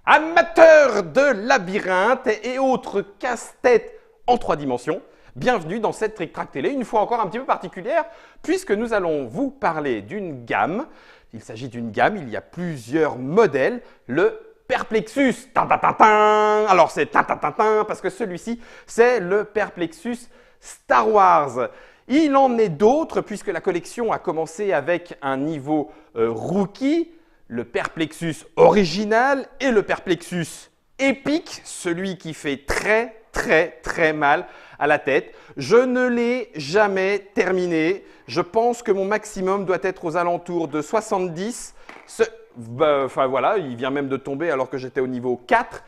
Amateurs de labyrinthe et autres casse-tête en 3 dimensions, bienvenue dans cette Trick Track télé, une fois encore un petit peu particulière, puisque nous allons vous parler d'une gamme. Il s'agit d'une gamme, il y a plusieurs modèles. Le Perplexus, alors c'est parce que celui-ci, c'est le Perplexus Star Wars. Il en est d'autres, puisque la collection a commencé avec un niveau rookie, le Perplexus original et le Perplexus épique, celui qui fait très mal à la tête. Je ne l'ai jamais terminé. Je pense que mon maximum doit être aux alentours de 70. Enfin voilà, il vient même de tomber alors que j'étais au niveau 4.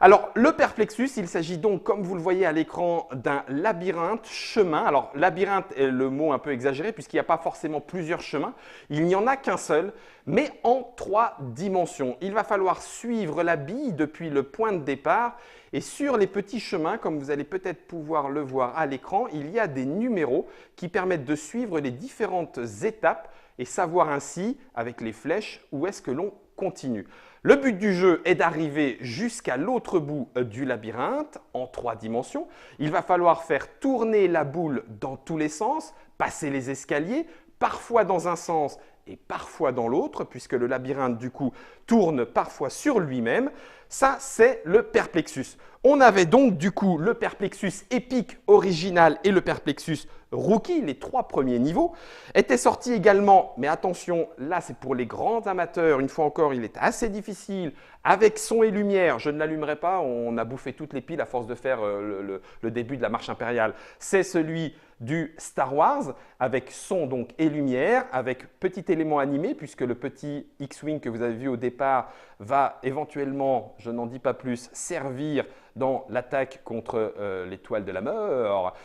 Alors, le Perplexus, il s'agit donc, comme vous le voyez à l'écran, d'un labyrinthe chemin. Alors, labyrinthe est le mot un peu exagéré puisqu'il n'y a pas forcément plusieurs chemins. Il n'y en a qu'un seul, mais en 3 dimensions. Il va falloir suivre la bille depuis le point de départ. Et sur les petits chemins, comme vous allez peut-être pouvoir le voir à l'écran, il y a des numéros qui permettent de suivre les différentes étapes et savoir ainsi, avec les flèches, où est-ce que l'on continue. Le but du jeu est d'arriver jusqu'à l'autre bout du labyrinthe en 3 dimensions. Il va falloir faire tourner la boule dans tous les sens, passer les escaliers, parfois dans un sens et parfois dans l'autre, puisque le labyrinthe du coup tourne parfois sur lui-même. Ça, c'est le Perplexus. On avait donc du coup le Perplexus épique original et le Perplexus rookie, les 3 premiers niveaux, étaient sortis également, mais attention, là c'est pour les grands amateurs, une fois encore il est assez difficile, avec son et lumière, je ne l'allumerai pas, on a bouffé toutes les piles à force de faire le début de la marche impériale, c'est celui du Star Wars, avec son donc et lumière, avec petit élément animé, puisque le petit X-Wing que vous avez vu au départ va éventuellement, je n'en dis pas plus, servir dans l'attaque contre l'étoile de la mort.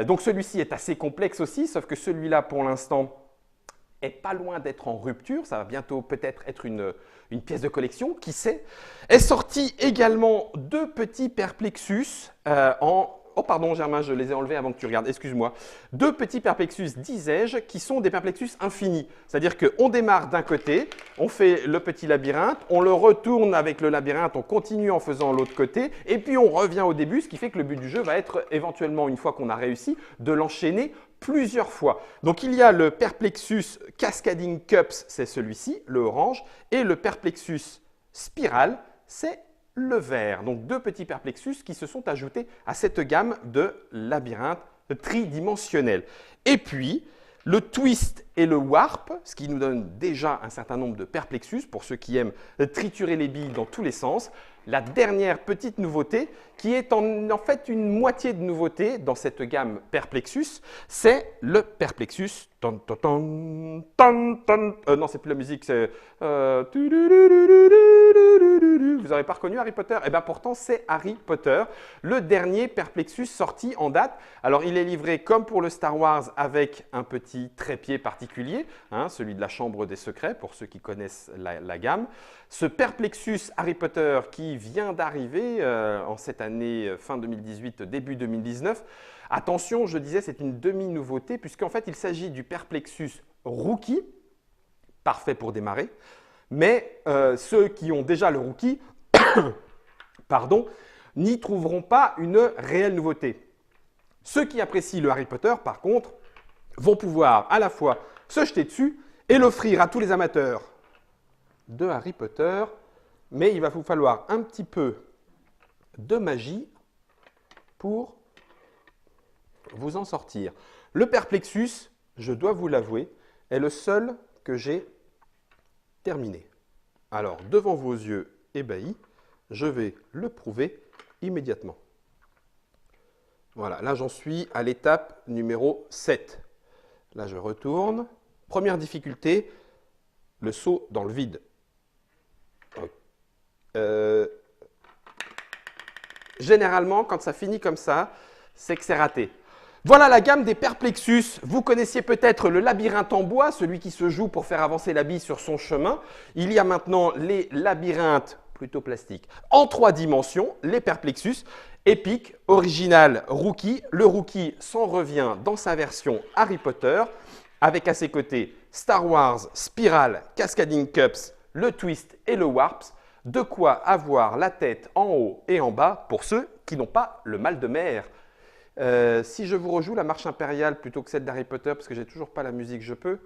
Donc celui-ci est assez complexe aussi, sauf que celui-là pour l'instant est pas loin d'être en rupture, ça va bientôt peut-être être une pièce de collection, qui sait. Est sorti également 2 petits Perplexus en... Oh pardon Germain, je les ai enlevés avant que tu regardes, excuse-moi. 2 petits Perplexus, disais-je, qui sont des Perplexus infinis. C'est-à-dire qu'on démarre d'un côté, on fait le petit labyrinthe, on le retourne avec le labyrinthe, on continue en faisant l'autre côté, et puis on revient au début, ce qui fait que le but du jeu va être éventuellement, une fois qu'on a réussi, de l'enchaîner plusieurs fois. Donc il y a le Perplexus Cascading Cups, c'est celui-ci, le orange, et le Perplexus Spiral, c'est le vert. Donc 2 petits Perplexus qui se sont ajoutés à cette gamme de labyrinthes tridimensionnels. Et puis, le twist et le warp, ce qui nous donne déjà un certain nombre de Perplexus pour ceux qui aiment triturer les billes dans tous les sens. La dernière petite nouveauté, qui est en fait une moitié de nouveauté dans cette gamme Perplexus, c'est le Perplexus. Non, c'est plus la musique, c'est... Vous n'aurez pas reconnu Harry Potter? Eh bien pourtant, c'est Harry Potter, le dernier Perplexus sorti en date. Alors, il est livré comme pour le Star Wars avec un petit trépied particulier, hein, celui de la chambre des secrets, pour ceux qui connaissent la gamme. Ce Perplexus Harry Potter qui vient d'arriver en cette année fin 2018, début 2019. Attention, je disais, c'est une demi-nouveauté puisqu'en fait, il s'agit du Perplexus Rookie, parfait pour démarrer. Mais ceux qui ont déjà le Rookie, pardon, n'y trouveront pas une réelle nouveauté. Ceux qui apprécient le Harry Potter, par contre, vont pouvoir à la fois se jeter dessus et l'offrir à tous les amateurs de Harry Potter, mais il va vous falloir un petit peu de magie pour vous en sortir. Le Perplexus, je dois vous l'avouer, est le seul que j'ai terminé. Alors, devant vos yeux ébahis, je vais le prouver immédiatement. Voilà, là j'en suis à l'étape numéro 7. Là je retourne. Première difficulté, le saut dans le vide. Généralement, quand ça finit comme ça, c'est que c'est raté. Voilà la gamme des Perplexus. Vous connaissiez peut-être le labyrinthe en bois, celui qui se joue pour faire avancer la bille sur son chemin. Il y a maintenant les labyrinthes, plutôt plastiques, en 3 dimensions, les Perplexus. Épique, original, rookie. Le rookie s'en revient dans sa version Harry Potter, avec à ses côtés Star Wars, Spiral, Cascading Cups, le twist et le warps. De quoi avoir la tête en haut et en bas pour ceux qui n'ont pas le mal de mer. Si je vous rejoue la marche impériale plutôt que celle d'Harry Potter, parce que j'ai toujours pas la musique, je peux.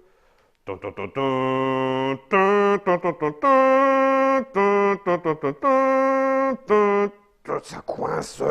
Ça coince.